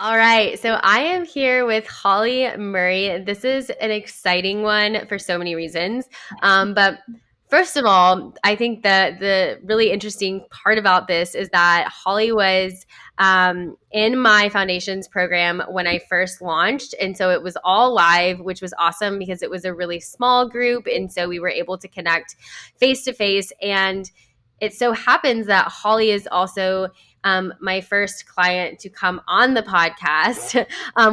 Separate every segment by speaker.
Speaker 1: All right, so I am here with Holly Murray. This is an exciting one for so many reasons. But first of all, I think that the really interesting part about this is that Holly was in my foundations program when I first launched. And so it was all live, which was awesome because it was a really small group. And so we were able to connect face to face. And it so happens that Holly is also my first client to come on the podcast,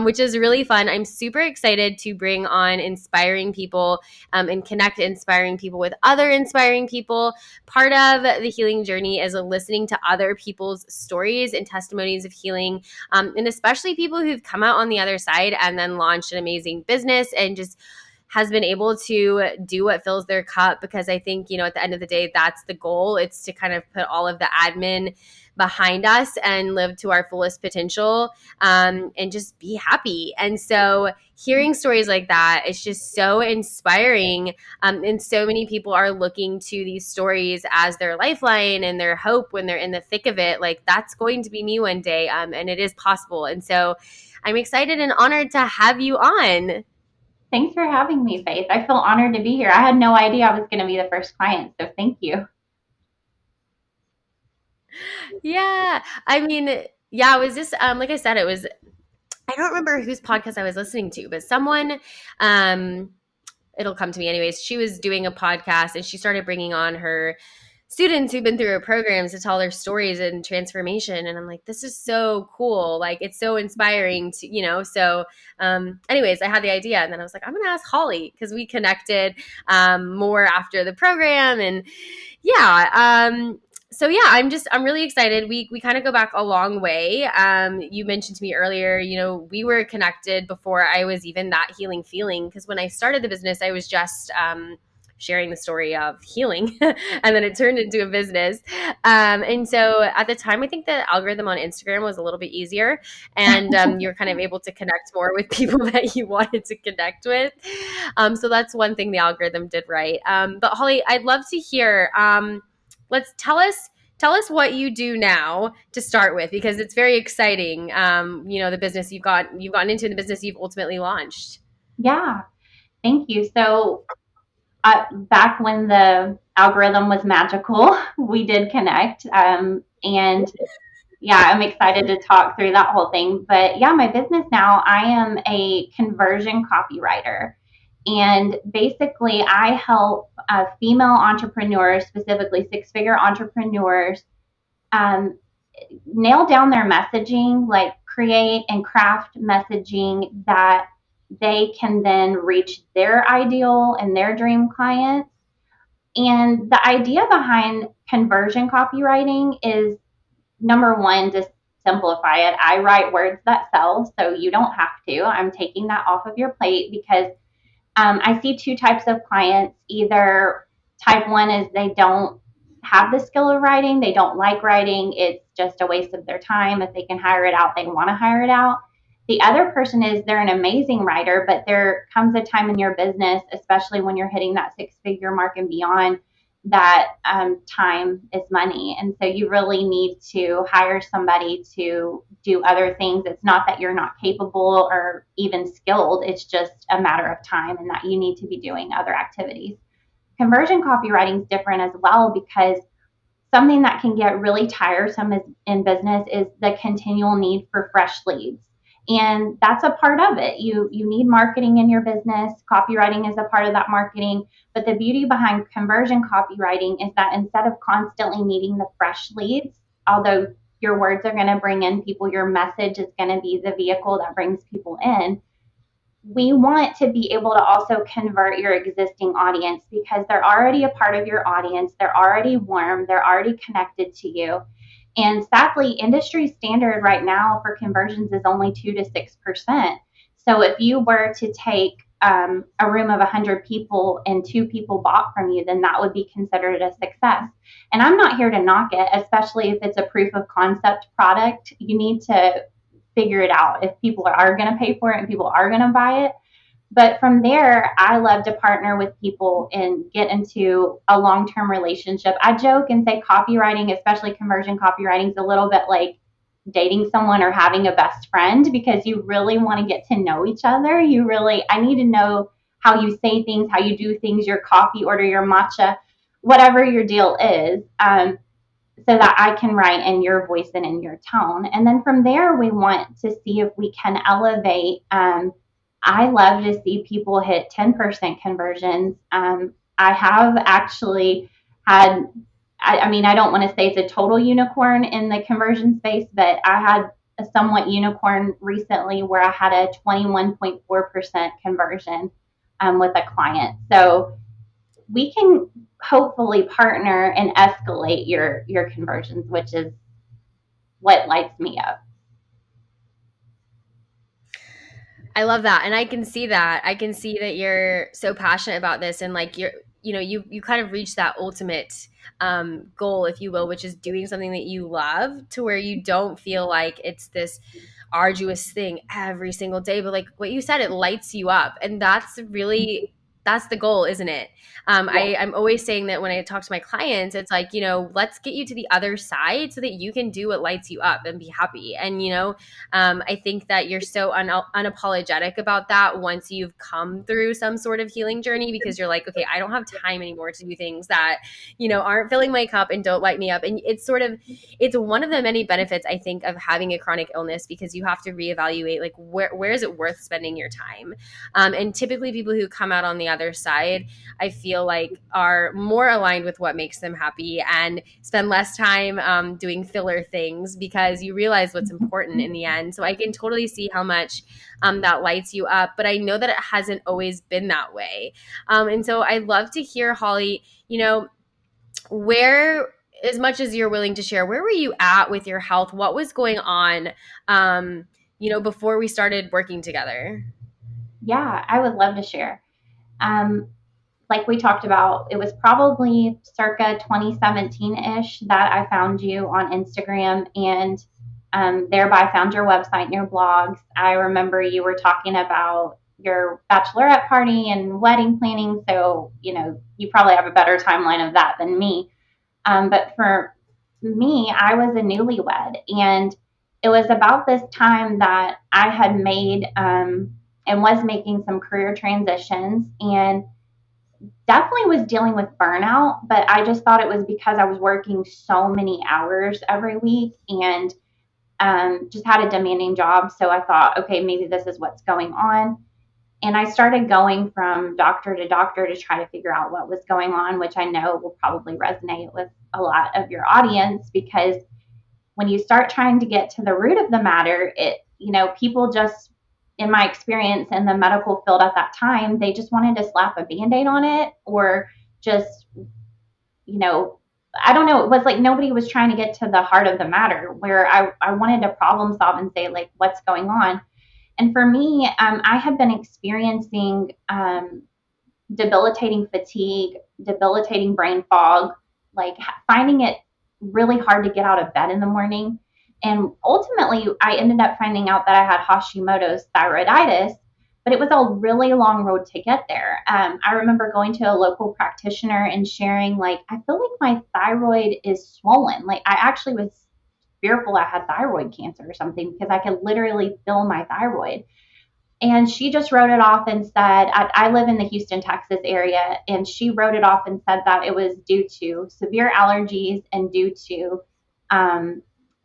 Speaker 1: which is really fun. I'm super excited to bring on inspiring people and connect inspiring people with other inspiring people. Part of the healing journey is listening to other people's stories and testimonies of healing, and especially people who've come out on the other side and then launched an amazing business and just has been able to do what fills their cup, because I think, at the end of the day, that's the goal. It's to kind of put all of the admin behind us and live to our fullest potential, and just be happy. And so hearing stories like that, it's just so inspiring. And so many people are looking to these stories as their lifeline and their hope when they're in the thick of it. Like, that's going to be me one day. And it is possible. And so I'm excited and honored to have you on.
Speaker 2: Thanks for having me, Faith. I feel honored to be here. I had no idea I was going to be the first client, so thank you.
Speaker 1: Yeah. I mean, yeah, it was just, like I said, I don't remember whose podcast I was listening to, but someone, um, it'll come to me anyways. She was doing a podcast and she started bringing on her students who've been through her programs to tell their stories and transformation. And I'm like, this is so cool. Like, it's so inspiring so anyways, I had the idea and then I was like, I'm going to ask Holly because we connected more after the program. And yeah, I'm really excited. We kind of go back a long way. You mentioned to me earlier, we were connected before I was even that healing feeling, because when I started the business, I was just sharing the story of healing, and then it turned into a business. And so at the time, I think the algorithm on Instagram was a little bit easier, and you're kind of able to connect more with people that you wanted to connect with. So that's one thing the algorithm did right. But Holly, I'd love to hear. Let's tell us what you do now to start with, because it's very exciting. The business you've gotten into, the business you've ultimately launched.
Speaker 2: Yeah, thank you. So, back when the algorithm was magical, we did connect. And yeah, I'm excited to talk through that whole thing. But yeah, my business now, I am a conversion copywriter. And basically, I help female entrepreneurs, specifically six-figure entrepreneurs, um, nail down their messaging, like create and craft messaging that they can then reach their ideal and their dream clients. And the idea behind conversion copywriting is, number one, just simplify it. I write words that sell, so you don't have to. I'm taking that off of your plate because I see two types of clients. Either type one is they don't have the skill of writing, they don't like writing, it's just a waste of their time. If they can hire it out, they want to hire it out. The other person is they're an amazing writer, but there comes a time in your business, especially when you're hitting that six-figure mark and beyond, that time is money. And so you really need to hire somebody to do other things. It's not that you're not capable or even skilled, it's just a matter of time and that you need to be doing other activities. Conversion copywriting is different as well, because something that can get really tiresome in business is the continual need for fresh leads. And that's a part of it. You need marketing in your business. Copywriting is a part of that marketing. But the beauty behind conversion copywriting is that instead of constantly needing the fresh leads, although your words are going to bring in people, your message is going to be the vehicle that brings people in. We want to be able to also convert your existing audience, because they're already a part of your audience. They're already warm. They're already connected to you. And sadly, industry standard right now for conversions is only 2 to 6%. So if you were to take a room of 100 people and 2 people bought from you, then that would be considered a success. And I'm not here to knock it, especially if it's a proof of concept product. You need to figure it out if people are going to pay for it and people are going to buy it. But from there, I love to partner with people and get into a long-term relationship. I joke and say copywriting, especially conversion copywriting, is a little bit like dating someone or having a best friend, because you really want to get to know each other. I need to know how you say things, how you do things, your coffee order, your matcha, whatever your deal is, so that I can write in your voice and in your tone. And then from there, we want to see if we can elevate. I love to see people hit 10% conversions. I have actually had, I mean, I don't want to say it's a total unicorn in the conversion space, but I had a somewhat unicorn recently where I had a 21.4% conversion with a client. So we can hopefully partner and escalate your conversions, which is what lights me up.
Speaker 1: I love that. And I can see that. I can see that you're so passionate about this, and like you kind of reach that ultimate goal, if you will, which is doing something that you love to where you don't feel like it's this arduous thing every single day, but like what you said, it lights you up. And that's the goal, isn't it?
Speaker 2: Yeah.
Speaker 1: I'm always saying that when I talk to my clients, it's like, let's get you to the other side so that you can do what lights you up and be happy. And, I think that you're so unapologetic about that once you've come through some sort of healing journey, because you're like, okay, I don't have time anymore to do things that, aren't filling my cup and don't light me up. And it's one of the many benefits, I think, of having a chronic illness, because you have to reevaluate, like, where is it worth spending your time? And typically people who come out on the other side, I feel like, are more aligned with what makes them happy and spend less time doing filler things, because you realize what's important in the end. So I can totally see how much that lights you up, but I know that it hasn't always been that way. And so I'd love to hear, Holly, where, as much as you're willing to share, where were you at with your health? What was going on, before we started working together?
Speaker 2: Yeah, I would love to share. Um, like we talked about, it was probably circa 2017-ish that I found you on Instagram, and thereby found your website and your blogs. I remember you were talking about your bachelorette party and wedding planning. So, you probably have a better timeline of that than me. But for me, I was a newlywed, and it was about this time that I had made and was making some career transitions, and definitely was dealing with burnout. But I just thought it was because I was working so many hours every week, and just had a demanding job. So I thought, okay, maybe this is what's going on. And I started going from doctor to doctor to try to figure out what was going on, which I know will probably resonate with a lot of your audience, because when you start trying to get to the root of the matter, people just, in my experience in the medical field at that time, they just wanted to slap a band-aid on it, or just, you know, I don't know. It was like nobody was trying to get to the heart of the matter, where I wanted to problem solve and say, like, what's going on? And for me, I had been experiencing debilitating fatigue, debilitating brain fog, like finding it really hard to get out of bed in the morning. And ultimately, I ended up finding out that I had Hashimoto's thyroiditis, but it was a really long road to get there. I remember going to a local practitioner and sharing, like, I feel like my thyroid is swollen. Like, I actually was fearful I had thyroid cancer or something, because I could literally feel my thyroid. And she just wrote it off and said, I live in the Houston, Texas area, and she wrote it off and said that it was due to severe allergies and due to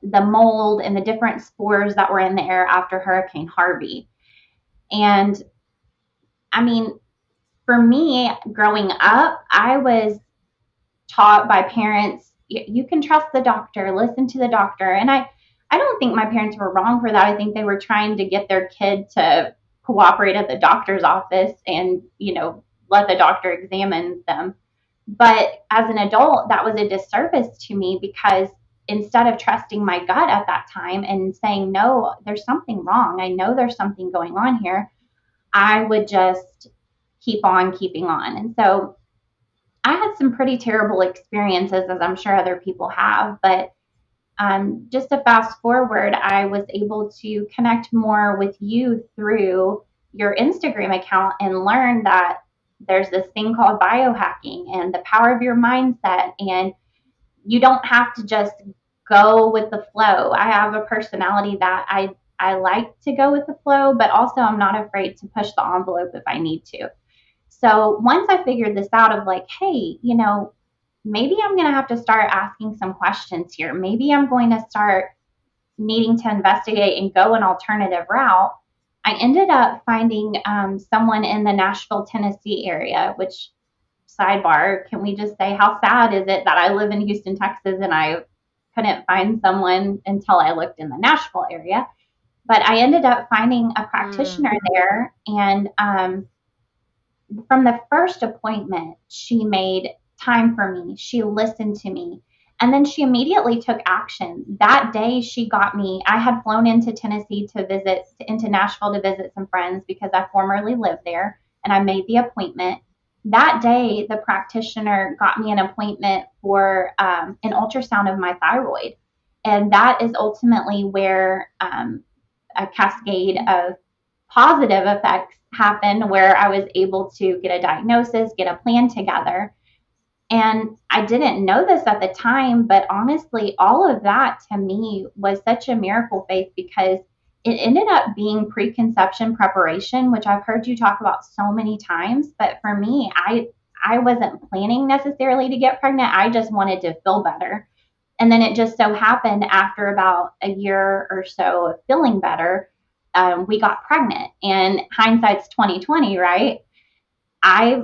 Speaker 2: the mold and the different spores that were in the air after Hurricane Harvey. And I mean, for me, growing up, I was taught by parents, you can trust the doctor, listen to the doctor. And I don't think my parents were wrong for that. I think they were trying to get their kid to cooperate at the doctor's office and, let the doctor examine them. But as an adult, that was a disservice to me, because instead of trusting my gut at that time and saying, no, there's something wrong, I know there's something going on here, I would just keep on keeping on. And so I had some pretty terrible experiences, as I'm sure other people have. But just to fast forward, I was able to connect more with you through your Instagram account and learn that there's this thing called biohacking and the power of your mindset. And you don't have to just go with the flow. I have a personality that I like to go with the flow, but also I'm not afraid to push the envelope if I need to. So once I figured this out of like, hey, maybe I'm going to have to start asking some questions here. Maybe I'm going to start needing to investigate and go an alternative route. I ended up finding someone in the Nashville, Tennessee area, which, sidebar, can we just say how sad is it that I live in Houston, Texas, and I couldn't find someone until I looked in the Nashville area. But I ended up finding a practitioner there, and from the first appointment, she made time for me. She listened to me. And then she immediately took action. That day, she got me. I had flown into Tennessee into Nashville to visit some friends because I formerly lived there, and I made the appointment. That day, the practitioner got me an appointment for an ultrasound of my thyroid. And that is ultimately where a cascade of positive effects happened where I was able to get a diagnosis, get a plan together. And I didn't know this at the time, but honestly, all of that to me was such a miracle faith because it ended up being preconception preparation, which I've heard you talk about so many times. But for me, I wasn't planning necessarily to get pregnant. I just wanted to feel better. And then it just so happened after about a year or so of feeling better, we got pregnant. And hindsight's 2020, right? I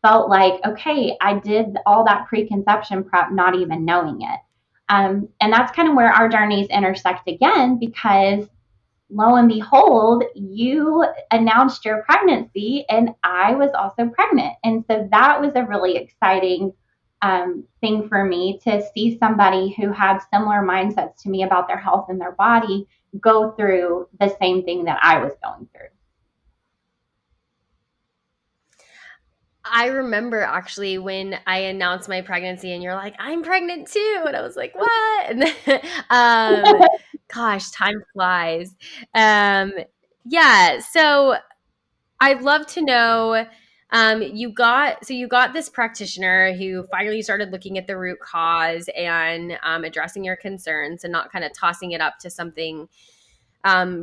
Speaker 2: felt like, okay, I did all that preconception prep, not even knowing it. And that's kind of where our journeys intersect again, because lo and behold, you announced your pregnancy, and I was also pregnant. And so that was a really exciting thing for me to see somebody who had similar mindsets to me about their health and their body go through the same thing that I was going through.
Speaker 1: I remember actually when I announced my pregnancy and you're like, I'm pregnant too. And I was like, what? And then, gosh, time flies. Um, yeah. So I'd love to know, you got this practitioner who finally started looking at the root cause and addressing your concerns and not kind of tossing it up to something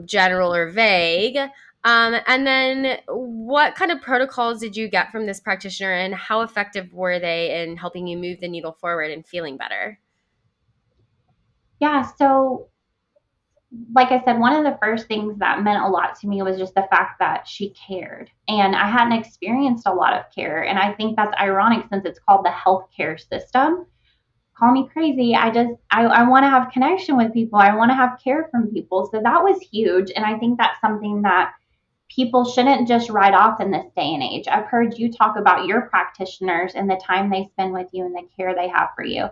Speaker 1: general or vague. And then what kind of protocols did you get from this practitioner and how effective were they in helping you move the needle forward and feeling better?
Speaker 2: Yeah, so like I said, one of the first things that meant a lot to me was just the fact that she cared. And I hadn't experienced a lot of care. And I think that's ironic since it's called the healthcare system. Call me crazy. I want to have connection with people. I want to have care from people. So that was huge. And I think that's something that people shouldn't just write off in this day and age. I've heard you talk about your practitioners and the time they spend with you and the care they have for you.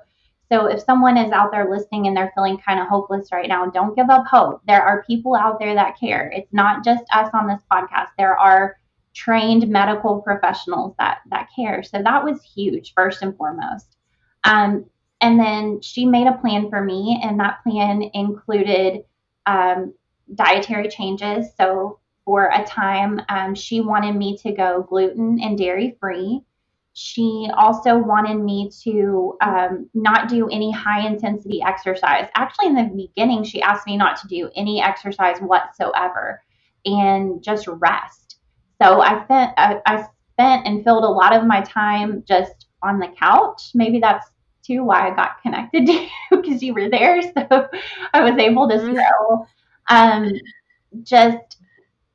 Speaker 2: So if someone is out there listening and they're feeling kind of hopeless right now, don't give up hope. There are people out there that care. It's not just us on this podcast. There are trained medical professionals that care. So that was huge, first and foremost. Um, and then she made a plan for me, and that plan included um, dietary changes. So for a time, she wanted me to go gluten and dairy free. She also wanted me to not do any high intensity exercise. Actually, in the beginning, she asked me not to do any exercise whatsoever and just rest. So I spent and filled a lot of my time just on the couch. Maybe that's too why I got connected to you because you were there. So I was able to scroll. Um, just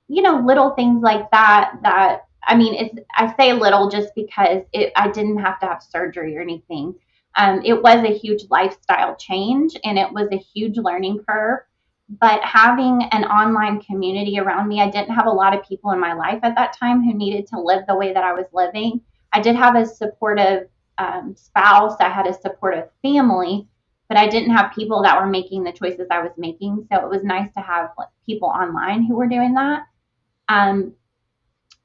Speaker 2: little things like that I mean, I say little just because I didn't have to have surgery or anything. It was a huge lifestyle change and it was a huge learning curve. But having an online community around me, I didn't have a lot of people in my life at that time who needed to live the way that I was living. I did have a supportive spouse, I had a supportive family, but I didn't have people that were making the choices I was making. So it was nice to have people online who were doing that. Um,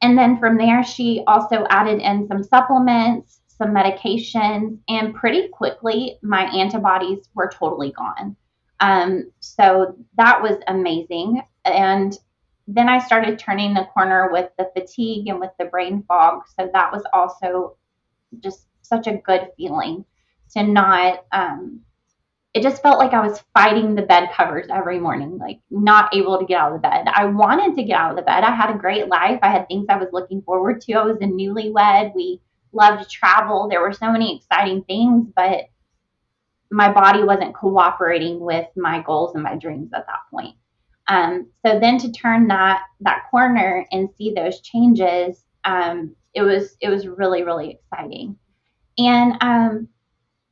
Speaker 2: and then from there, she also added in some supplements, some medications, and pretty quickly, my antibodies were totally gone. So that was amazing. And then I started turning the corner with the fatigue and with the brain fog. So that was also just such a good feeling to not it just felt like I was fighting the bed covers every morning, like not able to get out of the bed. I wanted to get out of the bed. I had a great life. I had things I was looking forward to. I was a newlywed. We loved to travel. There were so many exciting things, but my body wasn't cooperating with my goals and my dreams at that point. So then to turn that corner and see those changes, it was really really exciting. And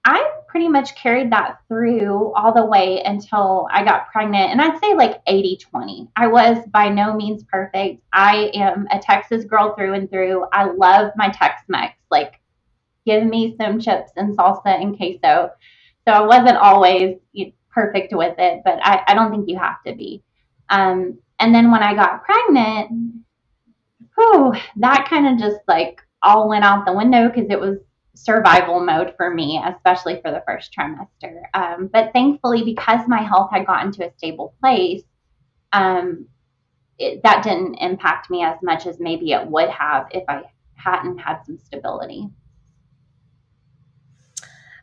Speaker 2: I pretty much carried that through all the way until I got pregnant. And I'd say like 80-20. I was by no means perfect. I am a Texas girl through and through. I love my Tex Mex. Like, give me some chips and salsa and queso. So I wasn't always perfect with it, but I don't think you have to be. And then when I got pregnant, whew, that kind of just like all went out the window because it was survival mode for me, especially for the first trimester. But thankfully, because my health had gotten to a stable place, um, that didn't impact me as much as maybe it would have if I hadn't had some stability.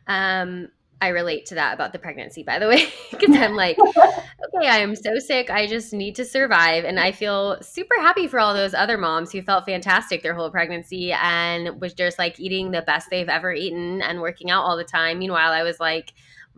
Speaker 1: Um, I relate to that about the pregnancy, by the way, because I'm like, okay, I am so sick. I just need to survive. And I feel super happy for all those other moms who felt fantastic their whole pregnancy and was just like eating the best they've ever eaten and working out all the time. Meanwhile, I was like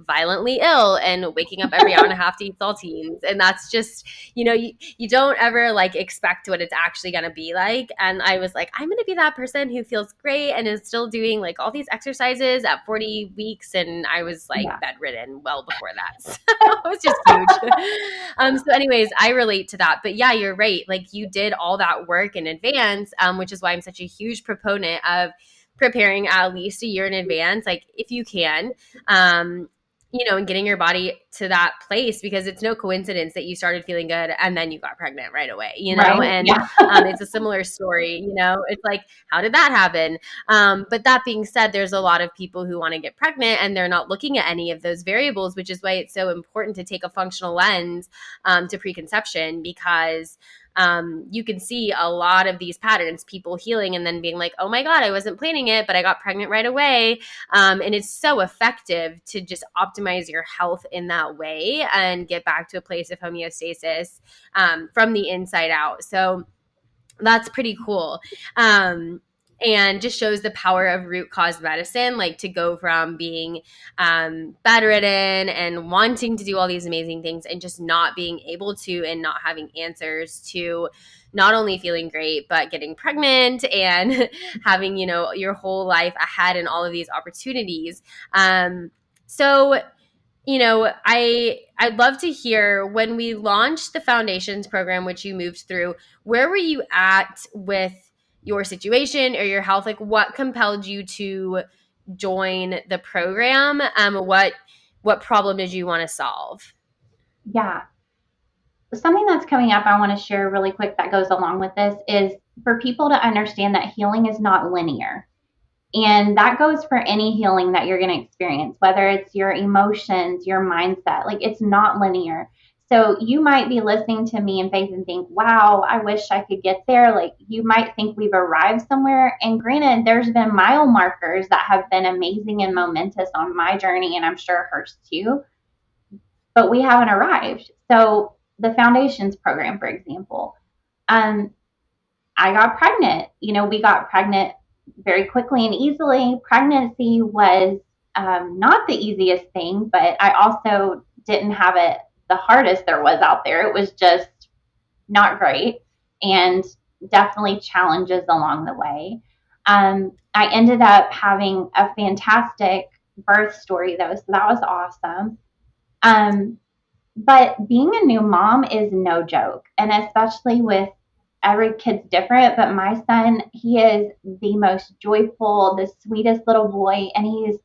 Speaker 1: violently ill and waking up every hour and a half to eat saltines. And that's just, you don't ever like expect what it's actually going to be like. And I was like, I'm going to be that person who feels great and is still doing like all these exercises at 40 weeks. And I was like
Speaker 2: Yeah.
Speaker 1: bedridden well before that. So it was just huge. So anyways, I relate to that. But yeah, you're right. Like you did all that work in advance, which is why I'm such a huge proponent of preparing at least a year in advance, like if you can. And getting your body to that place, because it's no coincidence that you started feeling good and then you got pregnant right away,
Speaker 2: Right.
Speaker 1: and
Speaker 2: Yeah.
Speaker 1: it's a similar story, it's like, how did that happen? But that being said, there's a lot of people who want to get pregnant and they're not looking at any of those variables, which is why it's so important to take a functional lens to preconception, because you can see a lot of these patterns, people healing and then being like, oh my God, I wasn't planning it, but I got pregnant right away. And it's so effective to just optimize your health in that way and get back to a place of homeostasis from the inside out. So that's pretty cool. And just shows the power of root cause medicine, like to go from being bedridden and wanting to do all these amazing things and just not being able to and not having answers, to not only feeling great, but getting pregnant and having, your whole life ahead and all of these opportunities. So I'd love to hear, when we launched the foundations program, which you moved through, where were you at with your situation or your health? Like, what compelled you to join the program? What problem did you want to solve?
Speaker 2: Yeah. Something that's coming up I want to share really quick that goes along with this is for people to understand that healing is not linear. And that goes for any healing that you're going to experience, whether it's your emotions, your mindset, like it's not linear. So you might be listening to me in faith and think, wow, I wish I could get there. Like you might think we've arrived somewhere. And granted, there's been mile markers that have been amazing and momentous on my journey, and I'm sure hers too, but we haven't arrived. So the foundations program, for example, um, I got pregnant. We got pregnant very quickly and easily. Pregnancy was not the easiest thing, but I also didn't have it the hardest there was out there. It was just not great and definitely challenges along the way. I ended up having a fantastic birth story, though, so that was awesome. Um, but being a new mom is no joke, and especially with every kid's different, but my son, he is the most joyful, the sweetest little boy, and he's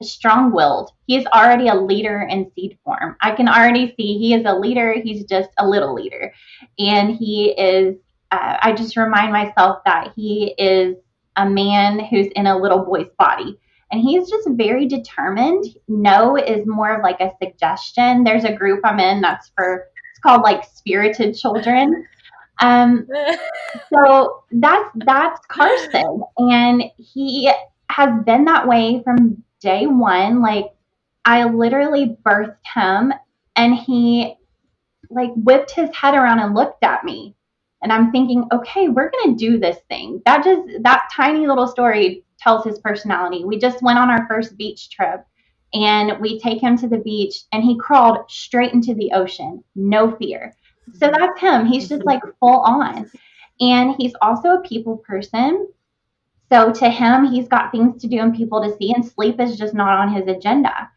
Speaker 2: strong willed. He is already a leader in seed form. I can already see he is a leader. He's just a little leader. And he is, I just remind myself that he is a man who's in a little boy's body. And he's just very determined. No is more of like a suggestion. There's a group I'm in it's called like spirited children. Um, so that's Carson, and he has been that way from day one. Like I literally birthed him, and he like whipped his head around and looked at me. And I'm thinking, okay, we're going to do this thing. That tiny little story tells his personality. We just went on our first beach trip, and we take him to the beach, and he crawled straight into the ocean, no fear. So that's him. He's just like full on. And he's also a people person. So to him, he's got things to do and people to see, and sleep is just not on his agenda.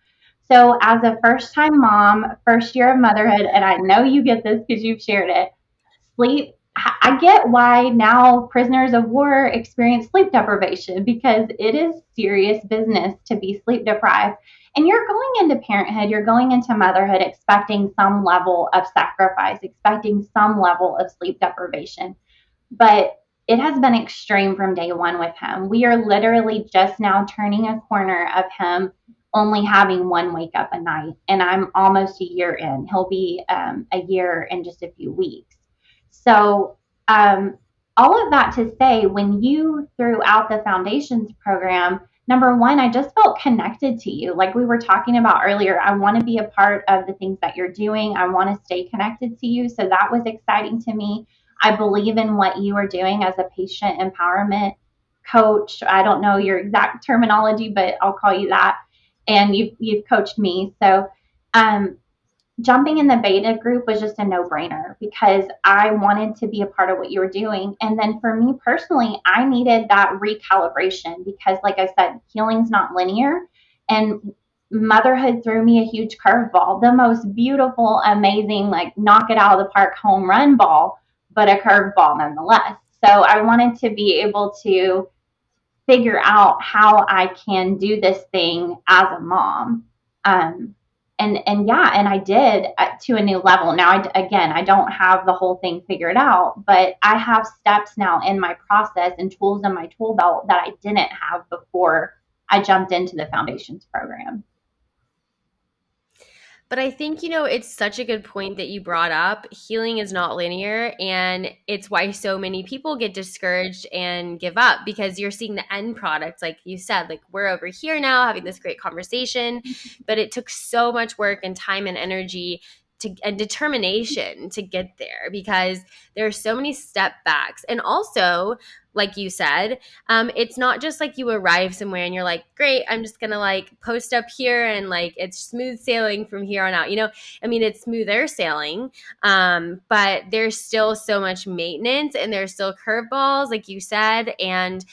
Speaker 2: So as a first time mom, first year of motherhood, and I know you get this because you've shared it, sleep, I get why now prisoners of war experience sleep deprivation, because it is serious business to be sleep deprived. And you're going into parenthood, you're going into motherhood expecting some level of sacrifice, expecting some level of sleep deprivation. But it has been extreme from day one with him. We are literally just now turning a corner of him only having one wake up a night, and I'm almost a year in. He'll be a year in just a few weeks. So, all of that to say, when you threw out the foundations program, number one, I just felt connected to you. Like we were talking about earlier, I want to be a part of the things that you're doing. I want to stay connected to you. So that was exciting to me. I believe in what you are doing as a patient empowerment coach. I don't know your exact terminology, but I'll call you that. And you've coached me. So um, jumping in the beta group was just a no-brainer because I wanted to be a part of what you were doing. And then for me personally, I needed that recalibration because, like I said, healing's not linear. And motherhood threw me a huge curveball, the most beautiful, amazing, like knock it out of the park home run ball, but a curveball nonetheless. So I wanted to be able to figure out how I can do this thing as a mom. Um, and yeah, and I did to a new level. Now, I don't have the whole thing figured out, but I have steps now in my process and tools in my tool belt that I didn't have before I jumped into the foundations program.
Speaker 1: But I think, it's such a good point that you brought up. Healing is not linear, and it's why so many people get discouraged and give up because you're seeing the end product. Like you said, like we're over here now having this great conversation, but it took so much work and time and energy and determination to get there because there are so many step backs. And also, like you said, it's not just like you arrive somewhere and you're like, great, I'm just gonna like post up here and like it's smooth sailing from here on out. I mean, it's smoother sailing, but there's still so much maintenance and there's still curveballs, like you said, and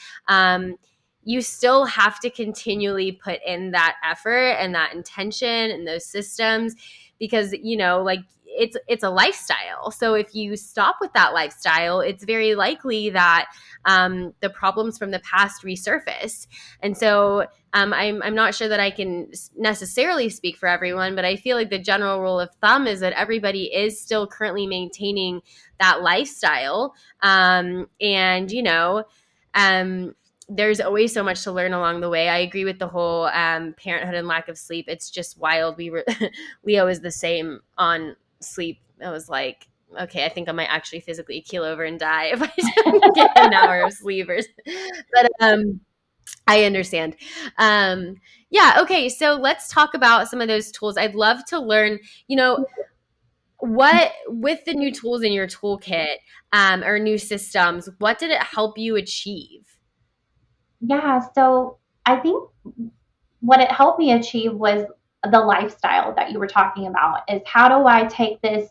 Speaker 1: you still have to continually put in that effort and that intention and those systems because like it's a lifestyle. So if you stop with that lifestyle, it's very likely that the problems from the past resurface. And so I'm not sure that I can necessarily speak for everyone, but I feel like the general rule of thumb is that everybody is still currently maintaining that lifestyle. And, there's always so much to learn along the way. I agree with the whole parenthood and lack of sleep. It's just wild. Leo is the same on sleep. I was like, okay, I think I might actually physically keel over and die if I don't get an hour of sleep. But I understand. Yeah, okay, so let's talk about some of those tools. I'd love to learn, what with the new tools in your toolkit or new systems, what did it help you achieve?
Speaker 2: Yeah, so I think what it helped me achieve was the lifestyle that you were talking about is how do I take this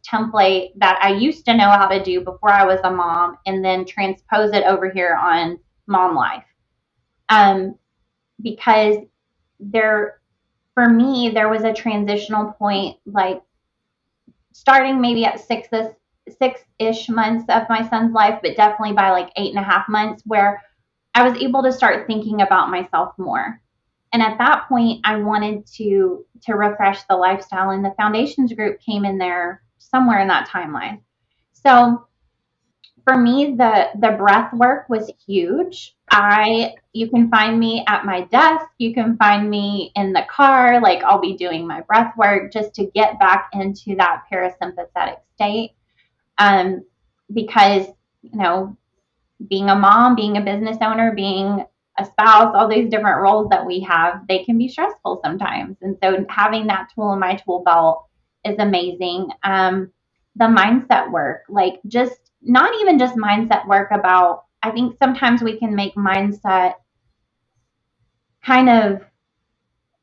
Speaker 2: template that I used to know how to do before I was a mom and then transpose it over here on mom life. Because there for me there was a transitional point like starting maybe at six-ish months of my son's life, but definitely by like 8.5 months where I was able to start thinking about myself more. And at that point, I wanted to refresh the lifestyle, and the foundations group came in there somewhere in that timeline. So for me, the breath work was huge. You can find me at my desk. You can find me in the car. Like I'll be doing my breath work just to get back into that parasympathetic state. Because being a mom, being a business owner, being a spouse, all these different roles that we have, they can be stressful sometimes. And so having that tool in my tool belt is amazing. The mindset work, like just not even just mindset work about, I think sometimes we can make mindset kind of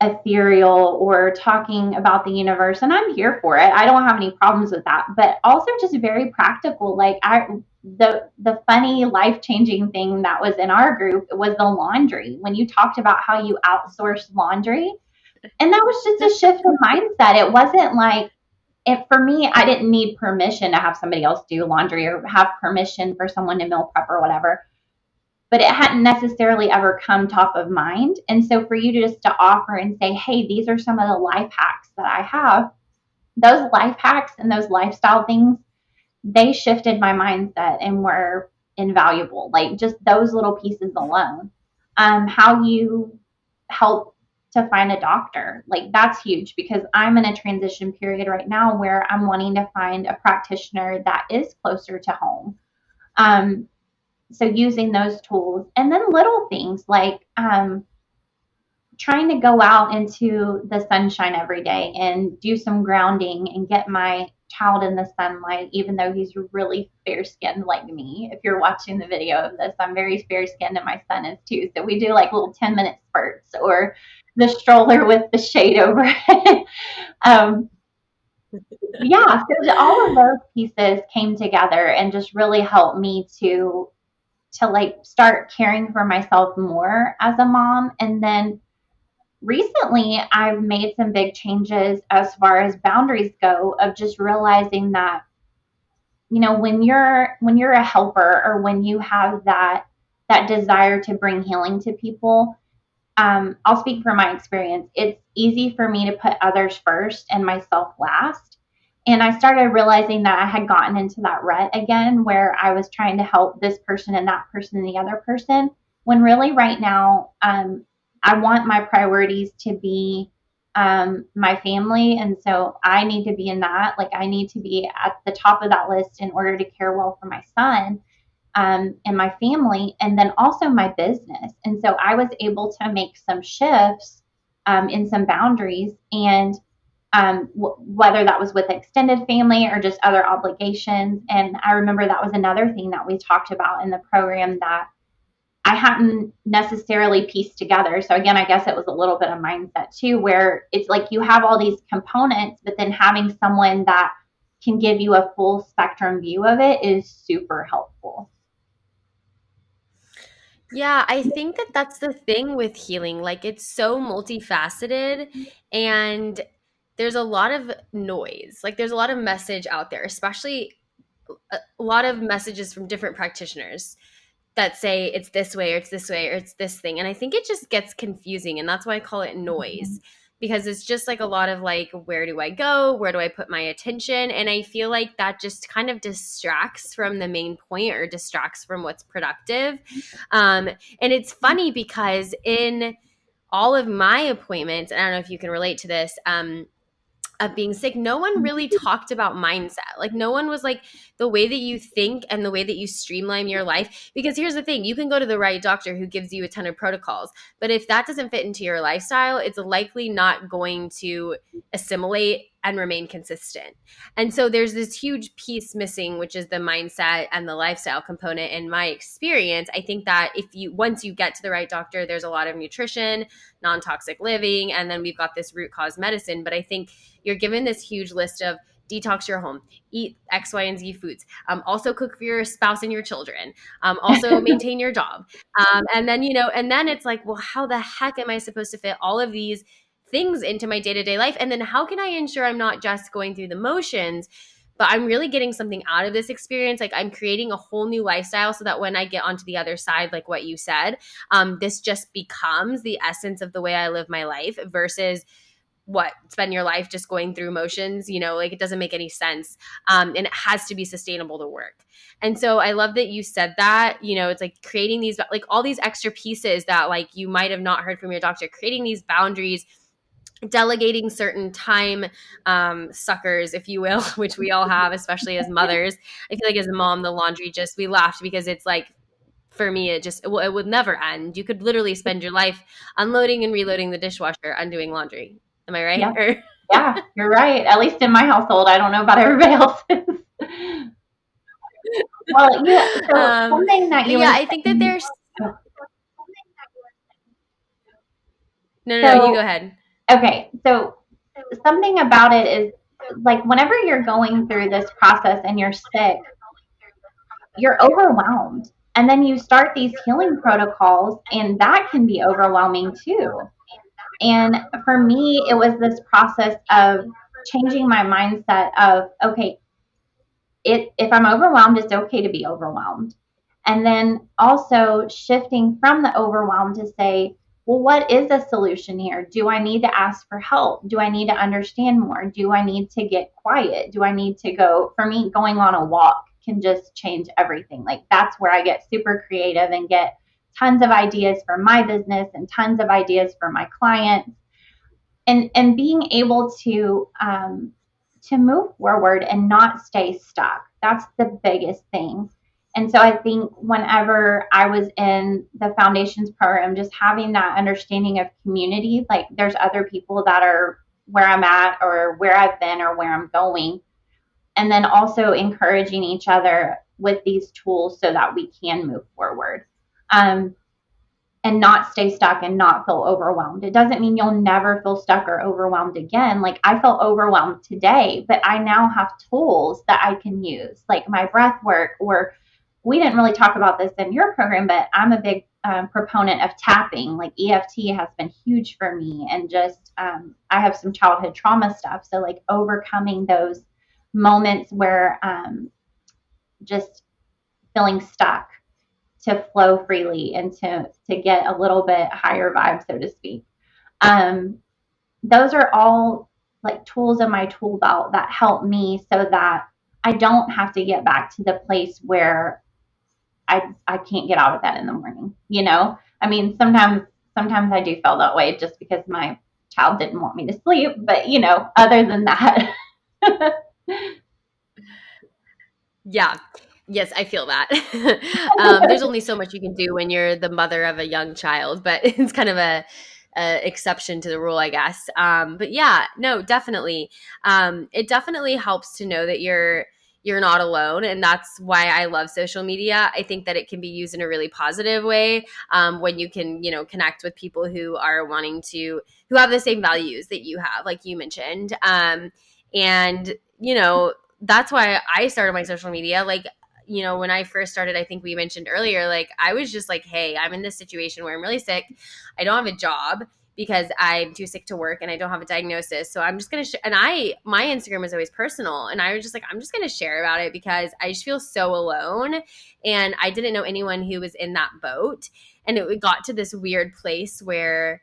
Speaker 2: ethereal or talking about the universe, and I'm here for it. I don't have any problems with that, but also just very practical. Like the funny life-changing thing that was in our group was the laundry. When you talked about how you outsourced laundry, and that was just a shift in mindset. It wasn't like, if for me, I didn't need permission to have somebody else do laundry or have permission for someone to meal prep or whatever, but it hadn't necessarily ever come top of mind. And so for you to just to offer and say, hey, these are some of the life hacks that I have, those life hacks and those lifestyle things, they shifted my mindset and were invaluable. Like just those little pieces alone. How you help to find a doctor, like that's huge, because I'm in a transition period right now where I'm wanting to find a practitioner that is closer to home. Um, so using those tools, and then little things like trying to go out into the sunshine every day and do some grounding and get my child in the sunlight, even though he's really fair skinned like me. If you're watching the video of this, I'm very fair skinned and my son is too. So we do like little 10-minute spurts, or the stroller with the shade over it. um, yeah, so all of those pieces came together and just really helped me to like start caring for myself more as a mom. And then recently I've made some big changes as far as boundaries go, of just realizing that, you know, when you're a helper, or when you have that desire to bring healing to people, I'll speak from my experience. It's easy for me to put others first and myself last. And I started realizing that I had gotten into that rut again, where I was trying to help this person and that person and the other person, when really right now, I want my priorities to be my family. And so I need to be in that. Like I need to be at the top of that list in order to care well for my son, and my family, and then also my business. And so I was able to make some shifts in some boundaries, and whether that was with extended family or just other obligations. And I remember that was another thing that we talked about in the program that I hadn't necessarily pieced together. So again, I guess it was a little bit of mindset too, where it's like you have all these components, but then having someone that can give you a full spectrum view of it is super helpful.
Speaker 1: Yeah, I think that that's the thing with healing. Like it's so multifaceted, and there's a lot of noise. Like there's a lot of message out there, especially a lot of messages from different practitioners that say it's this way or it's this way or it's this thing. And I think it just gets confusing. And that's why I call it noise, because it's just like a lot of like, where do I go? Where do I put my attention? And I feel like that just kind of distracts from the main point, or distracts from what's productive. And it's funny because in all of my appointments, and I don't know if you can relate to this, of being sick, no one really talked about mindset. Like no one was like, the way that you think and the way that you streamline your life. Because here's the thing, you can go to the right doctor who gives you a ton of protocols, but if that doesn't fit into your lifestyle, it's likely not going to assimilate and remain consistent. And so there's this huge piece missing, which is the mindset and the lifestyle component. In my experience, I think that if you once you get to the right doctor, there's a lot of nutrition, non-toxic living, and then we've got this root cause medicine. But I think you're given this huge list of detox your home, eat X, Y, and Z foods, also cook for your spouse and your children, also maintain your job. And then, and then it's like, well, how the heck am I supposed to fit all of these things into my day-to-day life? And then how can I ensure I'm not just going through the motions, but I'm really getting something out of this experience? Like I'm creating a whole new lifestyle so that when I get onto the other side, like what you said, this just becomes the essence of the way I live my life, versus spend your life just going through motions, like it doesn't make any sense. And it has to be sustainable to work. And so I love that you said that, it's like creating these, like all these extra pieces that like you might have not heard from your doctor, creating these boundaries, delegating certain time suckers, if you will, which we all have, especially as mothers. I feel like as a mom, the laundry we laughed because it's like for me, it would never end. You could literally spend your life unloading and reloading the dishwasher, undoing laundry. Am I right?
Speaker 2: Yeah. Yeah, you're right. At least in my household. I don't know about everybody else's. Well, so something that
Speaker 1: But
Speaker 2: you
Speaker 1: yeah,
Speaker 2: were
Speaker 1: I think that
Speaker 2: saying.
Speaker 1: there's no, you go
Speaker 2: So,
Speaker 1: ahead.
Speaker 2: okay. So something about it is like whenever you're going through this process and you're sick, you're overwhelmed. And then you start these healing protocols, and that can be overwhelming too. And for me, it was this process of changing my mindset of, okay, if I'm overwhelmed, it's okay to be overwhelmed. And then also shifting from the overwhelm to say, well, what is a solution here? Do I need to ask for help? Do I need to understand more? Do I need to get quiet? Do I need to go? For me, going on a walk can just change everything. Like that's where I get super creative and get tons of ideas for my business and tons of ideas for my clients, and being able to move forward and not stay stuck. That's the biggest thing. And so I think whenever I was in the foundations program, just having that understanding of community, like there's other people that are where I'm at or where I've been or where I'm going, and then also encouraging each other with these tools so that we can move forward. Um, and not stay stuck and not feel overwhelmed. It doesn't mean you'll never feel stuck or overwhelmed again. Like I felt overwhelmed today, but I now have tools that I can use, like my breath work, or we didn't really talk about this in your program, but I'm a big proponent of tapping. Like EFT has been huge for me, and just I have some childhood trauma stuff. So like overcoming those moments where just feeling stuck to flow freely and to get a little bit higher vibe, so to speak. Um, those are all like tools in my tool belt that help me so that I don't have to get back to the place where I can't get out of bed in the morning. I mean, sometimes I do feel that way just because my child didn't want me to sleep, but other than that.
Speaker 1: Yeah. Yes, I feel that. There's only so much you can do when you're the mother of a young child, but it's kind of a exception to the rule, I guess. But yeah, no, definitely. It definitely helps to know that you're not alone, and that's why I love social media. I think that it can be used in a really positive way, when you can, connect with people who are who have the same values that you have, like you mentioned. And that's why I started my social media. Like, when I first started, I think we mentioned earlier, like I was just like, hey, I'm in this situation where I'm really sick. I don't have a job because I'm too sick to work and I don't have a diagnosis. So I'm just going to, my Instagram was always personal. And I was just like, I'm just going to share about it because I just feel so alone. And I didn't know anyone who was in that boat. And it got to this weird place where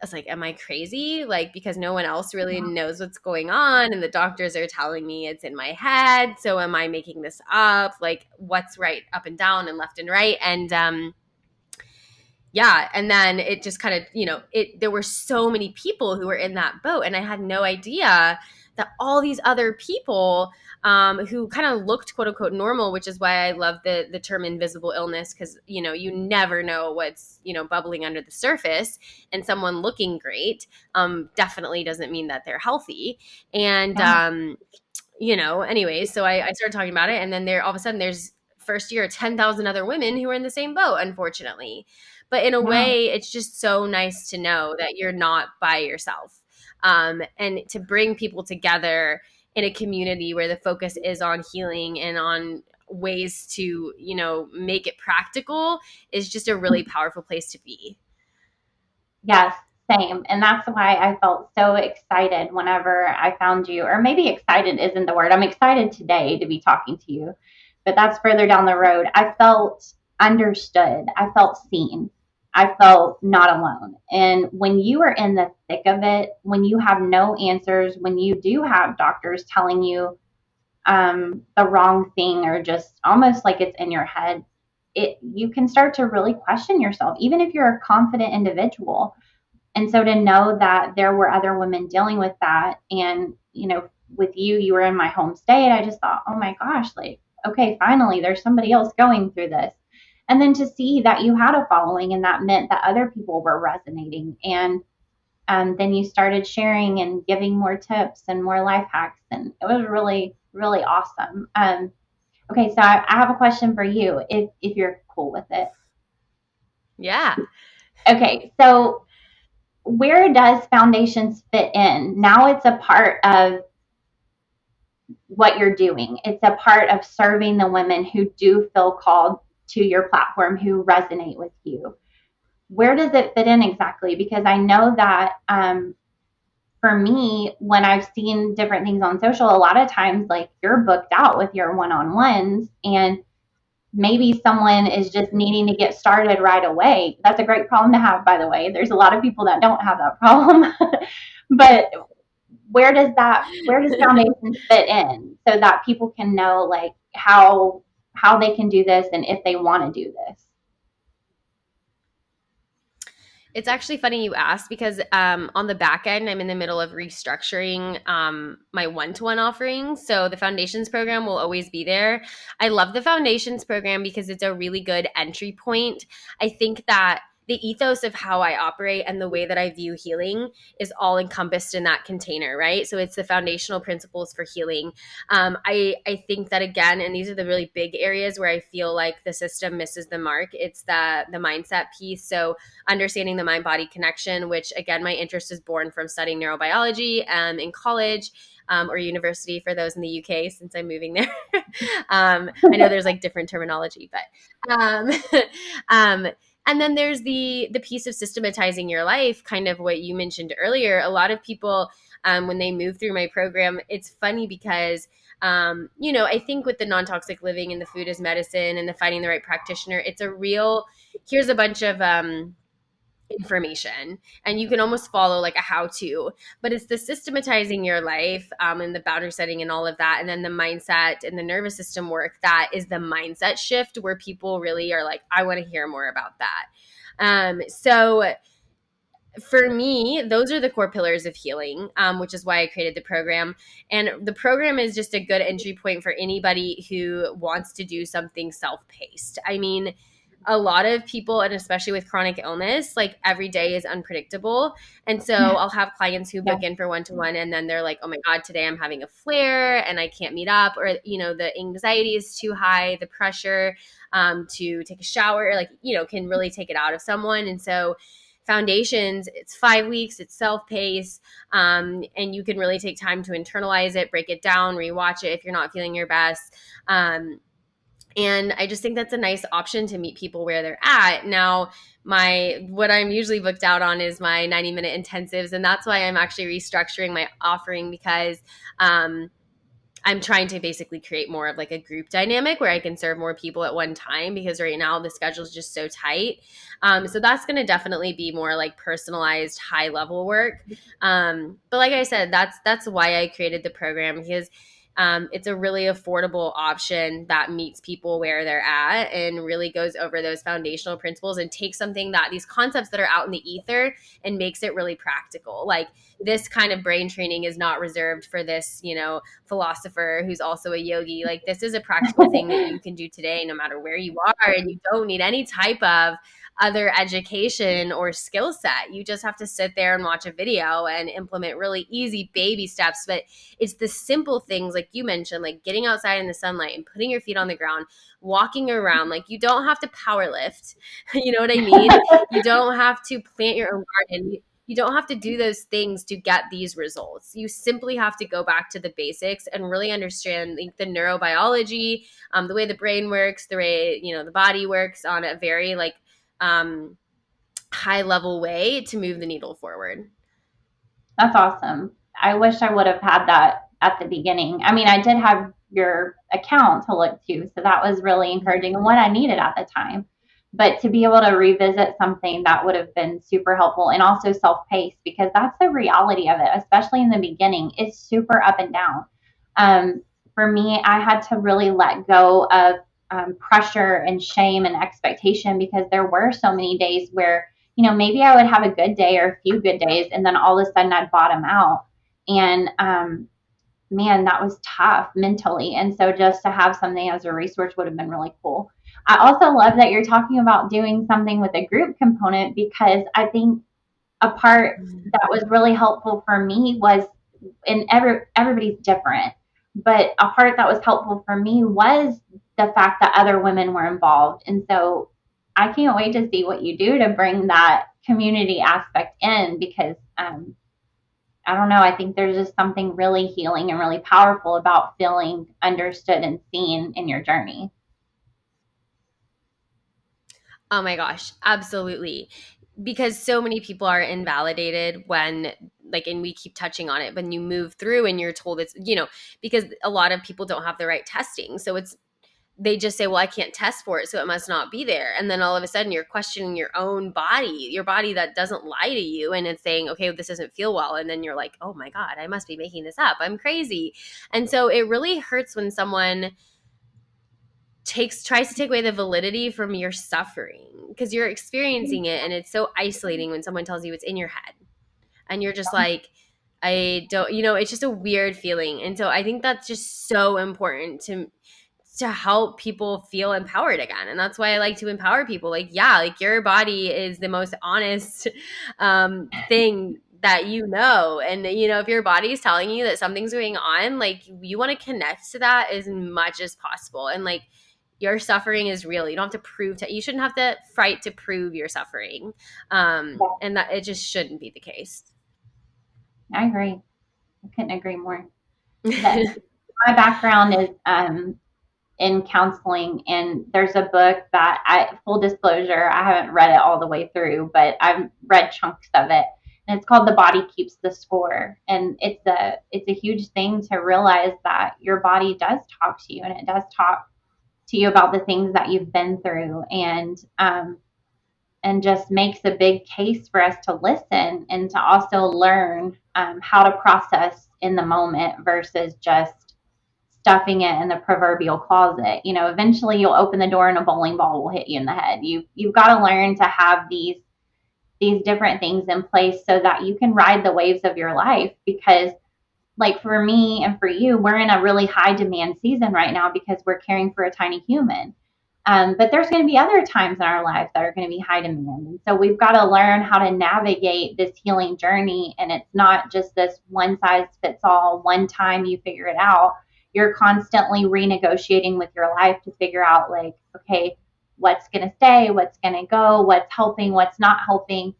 Speaker 1: I was like, am I crazy? Like, because no one else really knows what's going on. And the doctors are telling me it's in my head. So am I making this up? Like, what's right up and down and left and right? And yeah. And then it just kind of, there were so many people who were in that boat. And I had no idea that all these other people who kind of looked quote unquote normal, which is why I love the term invisible illness, because you never know what's bubbling under the surface, and someone looking great definitely doesn't mean that they're healthy. And
Speaker 2: Yeah.
Speaker 1: anyways, so I started talking about it, and then all of a sudden there's first year 10,000 other women who are in the same boat, unfortunately. But in a
Speaker 2: Yeah.
Speaker 1: way, it's just so nice to know that you're not by yourself, and to bring people together in a community where the focus is on healing and on ways to make it practical is just a really powerful place to be.
Speaker 2: Yes, same. And that's why I felt so excited whenever I found you. Or maybe excited isn't the word. I'm excited today to be talking to you, but that's further down the road. I felt understood. I felt seen. I felt not alone. And when you are in the thick of it, when you have no answers, when you do have doctors telling you the wrong thing or just almost like it's in your head, you can start to really question yourself, even if you're a confident individual. And so to know that there were other women dealing with that, and with you were in my home state, I just thought, oh my gosh, like, okay, finally there's somebody else going through this. And then to see that you had a following, and that meant that other people were resonating. And then you started sharing and giving more tips and more life hacks. And it was really, really awesome. Okay, so I have a question for you, if you're cool with it.
Speaker 1: Yeah.
Speaker 2: Okay, so where does foundations fit in? Now it's a part of what you're doing. It's a part of serving the women who do feel called to your platform, who resonate with you. Where does it fit in exactly? Because I know that for me, when I've seen different things on social, a lot of times, like, you're booked out with your one-on-ones, and maybe someone is just needing to get started right away. That's a great problem to have, by the way. There's a lot of people that don't have that problem. But where does foundation fit in, so that people can know, like, how they can do this, and if they want to do this?
Speaker 1: It's actually funny you asked, because on the back end, I'm in the middle of restructuring my one-to-one offerings. So the foundations program will always be there. I love the foundations program because it's a really good entry point. I think that the ethos of how I operate and the way that I view healing is all encompassed in that container, right? So it's the foundational principles for healing. I think that, again, and these are the really big areas where I feel like the system misses the mark. It's the mindset piece. So understanding the mind-body connection, which, again, my interest is born from studying neurobiology in college. Or university for those in the UK, since I'm moving there. I know there's like different terminology, but and then there's the piece of systematizing your life, kind of what you mentioned earlier. A lot of people, when they move through my program, it's funny because I think with the non-toxic living and the food as medicine and the finding the right practitioner, it's a real, here's a bunch of information, and you can almost follow like a how-to, but it's the systematizing your life and the boundary setting and all of that, and then the mindset and the nervous system work, that is the mindset shift where people really are like, I want to hear more about that. So for me, those are the core pillars of healing, which is why I created the program. And the program is just a good entry point for anybody who wants to do something self-paced. I mean, a lot of people, and especially with chronic illness, like, every day is unpredictable. And so I'll have clients who book in for one-to-one, and then they're like, oh my God, today I'm having a flare and I can't meet up, or, the anxiety is too high, the pressure to take a shower, like, can really take it out of someone. And so foundations, it's 5 weeks, it's self-paced, and you can really take time to internalize it, break it down, rewatch it if you're not feeling your best. And I just think that's a nice option to meet people where they're at. Now, what I'm usually booked out on is my 90-minute intensives, and that's why I'm actually restructuring my offering, because I'm trying to basically create more of like a group dynamic where I can serve more people at one time, because right now the schedule is just so tight. So that's going to definitely be more like personalized, high level work. But like I said, that's why I created the program, because it's a really affordable option that meets people where they're at and really goes over those foundational principles and takes something, that these concepts that are out in the ether, and makes it really practical. Like, this kind of brain training is not reserved for this, philosopher who's also a yogi. Like, this is a practical thing that you can do today, no matter where you are, and you don't need any type of other education or skill set. You just have to sit there and watch a video and implement really easy baby steps. But it's the simple things, like you mentioned, like getting outside in the sunlight and putting your feet on the ground, walking around. Like, you don't have to power lift. You know what I mean? You don't have to plant your own garden. You don't have to do those things to get these results. You simply have to go back to the basics and really understand the neurobiology, the way the brain works, the way, the body works, on a very high level way to move the needle forward.
Speaker 2: That's awesome. I wish I would have had that at the beginning. I mean, I did have your account to look to, so that was really encouraging and what I needed at the time. But to be able to revisit something, that would have been super helpful, and also self-paced, because that's the reality of it, especially in the beginning. It's super up and down. For me, I had to really let go of pressure and shame and expectation, because there were so many days where, maybe I would have a good day or a few good days, and then all of a sudden I'd bottom out. And man, that was tough mentally. And so just to have something as a resource would have been really cool. I also love that you're talking about doing something with a group component, because I think a part that was really helpful for me was, and everybody's different, but a part that was helpful for me was the fact that other women were involved. And so I can't wait to see what you do to bring that community aspect in, because I don't know, I think there's just something really healing and really powerful about feeling understood and seen in your journey.
Speaker 1: Oh my gosh, absolutely. Because so many people are invalidated when, like, and we keep touching on it, when you move through and you're told it's, because a lot of people don't have the right testing. So they just say, well, I can't test for it, so it must not be there. And then all of a sudden you're questioning your own body, your body that doesn't lie to you. And it's saying, okay, this doesn't feel well. And then you're like, oh my God, I must be making this up. I'm crazy. And so it really hurts when someone tries to take away the validity from your suffering, because you're experiencing it, and it's so isolating when someone tells you it's in your head and you're just like, I don't, it's just a weird feeling. And so I think that's just so important to help people feel empowered again. And that's why I like to empower people. Like, yeah, like your body is the most honest thing that and if your body is telling you that something's going on, like, you want to connect to that as much as possible. And like, your suffering is real. You don't have to you shouldn't have to fight to prove your suffering. And that it just shouldn't be the case.
Speaker 2: I agree. I couldn't agree more. That my background is in counseling, and there's a book that full disclosure, I haven't read it all the way through, but I've read chunks of it, and it's called The Body Keeps the Score. And it's a huge thing to realize that your body does talk to you, and it does talk to you about the things that you've been through, and just makes a big case for us to listen and to also learn how to process in the moment versus just stuffing it in the proverbial closet. Eventually you'll open the door and a bowling ball will hit you in the head. You've got to learn to have these different things in place so that you can ride the waves of your life, because like for me and for you, we're in a really high demand season right now because we're caring for a tiny human. But there's going to be other times in our lives that are going to be high demand. And so we've got to learn how to navigate this healing journey. And it's not just this one size fits all, one time you figure it out. You're constantly renegotiating with your life to figure out, like, okay, what's going to stay, what's going to go, what's helping, what's not helping.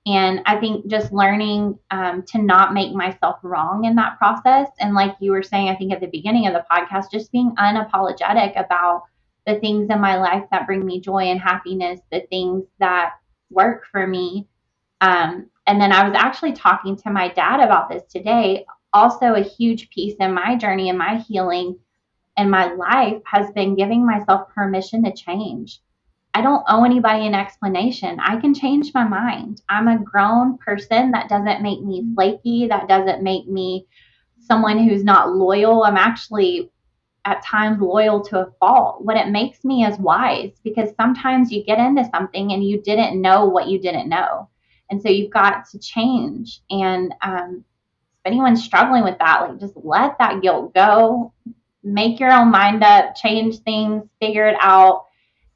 Speaker 2: And I think just learning to not make myself wrong in that process. And like you were saying, I think at the beginning of the podcast, just being unapologetic about the things in my life that bring me joy and happiness, the things that work for me. And then I was actually talking to my dad about this today. Also, a huge piece in my journey and my healing and my life has been giving myself permission to change. I don't owe anybody an explanation. I can change my mind. I'm a grown person. That doesn't make me flaky. That doesn't make me someone who's not loyal. I'm actually at times loyal to a fault. What it makes me is wise, because sometimes you get into something and you didn't know what you didn't know. And so you've got to change. And if anyone's struggling with that, like, just let that guilt go, make your own mind up, change things, figure it out.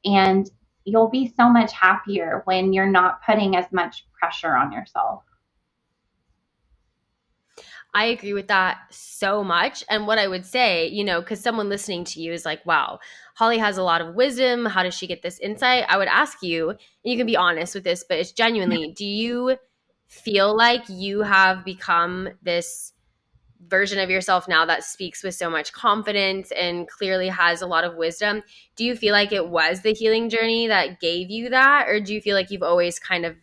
Speaker 2: And you'll be so much happier when you're not putting as much pressure on yourself.
Speaker 1: I agree with that so much. And what I would say, because someone listening to you is like, wow, Holly has a lot of wisdom. How does she get this insight? I would ask you, and you can be honest with this, but it's genuinely, do you feel like you have become this version of yourself now that speaks with so much confidence and clearly has a lot of wisdom? Do you feel like it was the healing journey that gave you that? Or do you feel like you've always kind of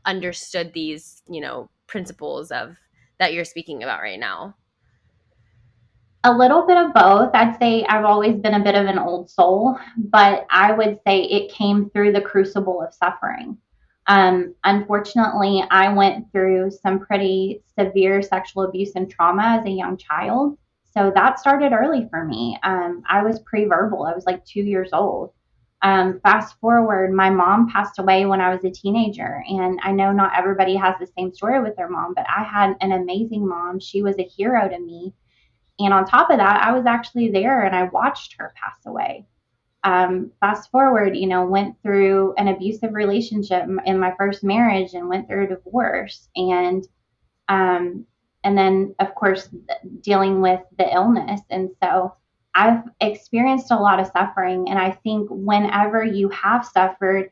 Speaker 1: understood these, principles of that you're speaking about right now?
Speaker 2: A little bit of both. I'd say I've always been a bit of an old soul, but I would say it came through the crucible of suffering. Unfortunately, I went through some pretty severe sexual abuse and trauma as a young child. So that started early for me. I was pre-verbal. I was like 2 years old. Fast forward, my mom passed away when I was a teenager. And I know not everybody has the same story with their mom, but I had an amazing mom. She was a hero to me. And on top of that, I was actually there and I watched her pass away. Fast forward, went through an abusive relationship in my first marriage and went through a divorce. Um, and then, of course, dealing with the illness. And so I've experienced a lot of suffering. And I think whenever you have suffered,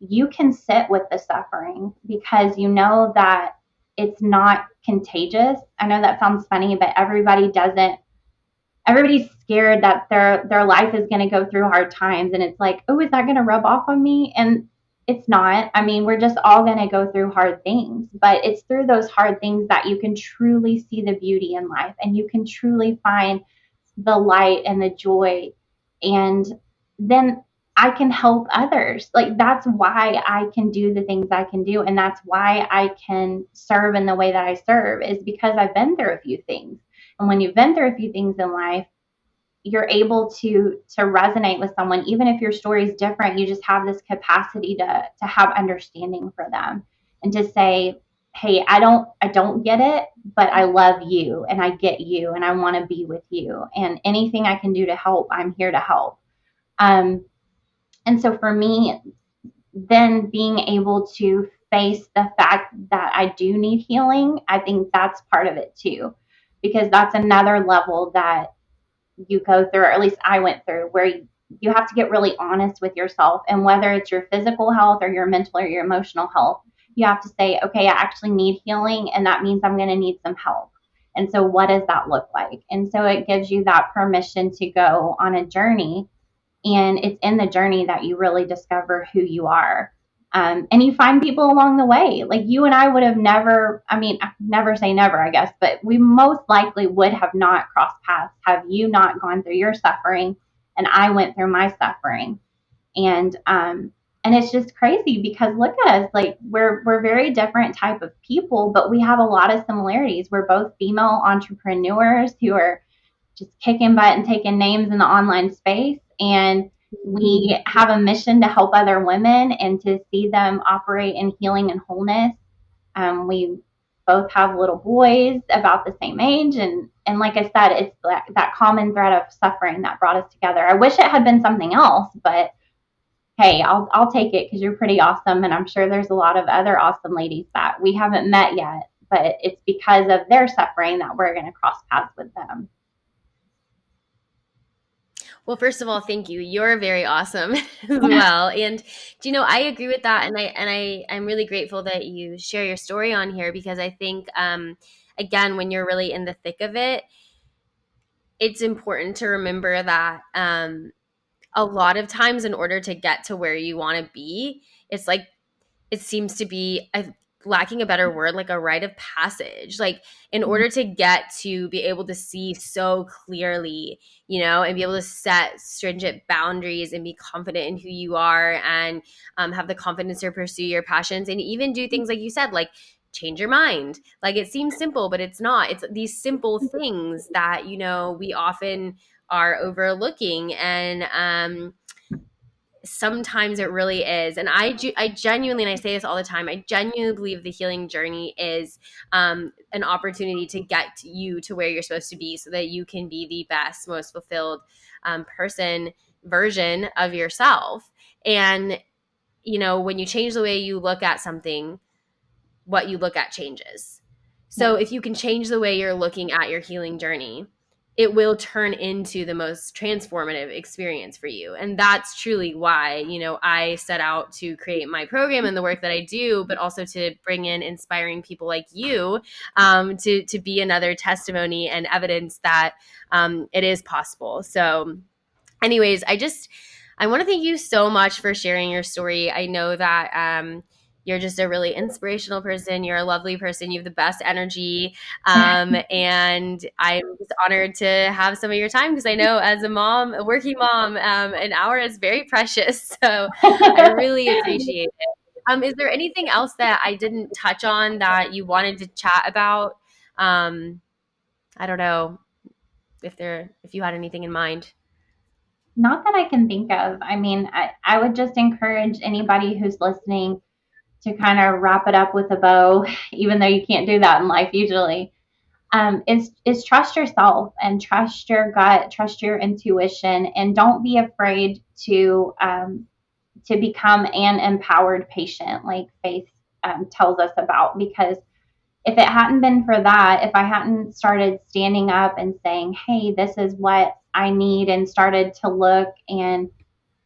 Speaker 2: you can sit with the suffering because you know that it's not contagious. I know that sounds funny, but everybody's scared that their life is going to go through hard times, and it's like, oh, is that going to rub off on me? And it's not. I mean, we're just all going to go through hard things, but it's through those hard things that you can truly see the beauty in life, and you can truly find the light and the joy. And then I can help others. Like, that's why I can do the things I can do, and that's why I can serve in the way that I serve, is because I've been through a few things. And when you've been through a few things in life, you're able to resonate with someone. Even if your story is different, you just have this capacity to have understanding for them and to say, hey, I don't get it, but I love you and I get you and I want to be with you, and anything I can do to help, I'm here to help. um, and so for me, then being able to face the fact that I do need healing, I think that's part of it too, because that's another level that you go through, or at least I went through, where you have to get really honest with yourself. And whether it's your physical health or your mental or your emotional health, you have to say, okay, I actually need healing, and that means I'm going to need some help. And so, what does that look like? And so, it gives you that permission to go on a journey. And it's in the journey that you really discover who you are. And you find people along the way. Like, you and I would have never, I mean, never say never, I guess, but we most likely would have not crossed paths have you not gone through your suffering and I went through my suffering. And it's just crazy because look at us, like we're very different type of people, but we have a lot of similarities. We're both female entrepreneurs who are just kicking butt and taking names in the online space. And we have a mission to help other women and to see them operate in healing and wholeness. We both have little boys about the same age. And like I said, it's that common thread of suffering that brought us together. I wish it had been something else, but hey, I'll take it because you're pretty awesome. And I'm sure there's a lot of other awesome ladies that we haven't met yet, but it's because of their suffering that we're going to cross paths with them.
Speaker 1: Well, first of all, thank you. You're very awesome as well. And I agree with that, and I'm really grateful that you share your story on here, because I think again, when you're really in the thick of it, it's important to remember that a lot of times, in order to get to where you want to be, it's like it seems to be lacking a better word, like a rite of passage. Like, in order to get to be able to see so clearly, and be able to set stringent boundaries and be confident in who you are, and have the confidence to pursue your passions, and even do things like you said, like change your mind. Like, it seems simple, but it's not. It's these simple things that, we often are overlooking. And sometimes it really is. And I genuinely, and I say this all the time, I genuinely believe the healing journey is an opportunity to get you to where you're supposed to be, so that you can be the best, most fulfilled version of yourself. And when you change the way you look at something, what you look at changes. So if you can change the way you're looking at your healing journey, it will turn into the most transformative experience for you. And that's truly why, I set out to create my program and the work that I do, but also to bring in inspiring people like you, to be another testimony and evidence that it is possible. So anyways, I want to thank you so much for sharing your story. I know that you're just a really inspirational person. You're a lovely person. You have the best energy. And I'm just honored to have some of your time, because I know, as a mom, a working mom, an hour is very precious. So I really appreciate it. Is there anything else that I didn't touch on that you wanted to chat about? I don't know if you had anything in mind.
Speaker 2: Not that I can think of. I mean, I would just encourage anybody who's listening to kind of wrap it up with a bow, even though you can't do that in life usually. is trust yourself and trust your gut, trust your intuition, and don't be afraid to become an empowered patient, like Faith tells us about. Because if it hadn't been for that, if I hadn't started standing up and saying, "Hey, this is what I need," and started to look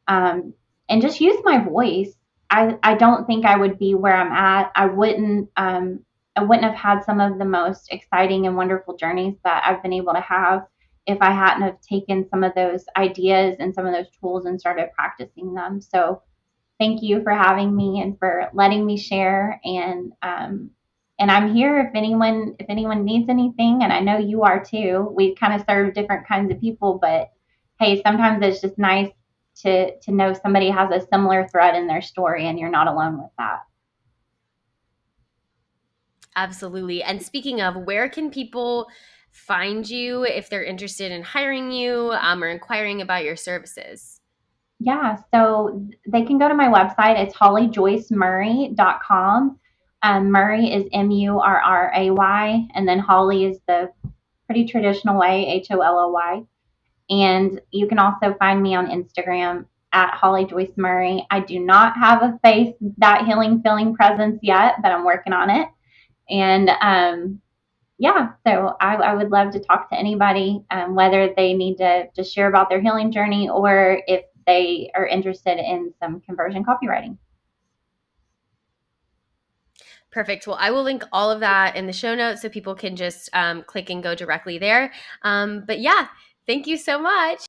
Speaker 2: um, and just use my voice, I don't think I would be where I'm at. I wouldn't have had some of the most exciting and wonderful journeys that I've been able to have if I hadn't have taken some of those ideas and some of those tools and started practicing them. So thank you for having me and for letting me share. And I'm here if anyone needs anything, and I know you are too. We kind of serve different kinds of people, but hey, sometimes it's just nice to know somebody has a similar thread in their story, and you're not alone with that.
Speaker 1: Absolutely. And speaking of, where can people find you if they're interested in hiring you or inquiring about your services?
Speaker 2: Yeah, so they can go to my website. It's hollyjoycemurray.com. Murray is Murray, and then Holly is the pretty traditional way, Holly. And you can also find me on Instagram at Holly Joyce Murray. I do not have a face that healing feeling presence yet, but I'm working on it. And yeah, so I would love to talk to anybody, whether they need to just share about their healing journey or if they are interested in some conversion copywriting.
Speaker 1: Perfect. Well, I will link all of that in the show notes so people can just click and go directly there. But yeah, thank you so much.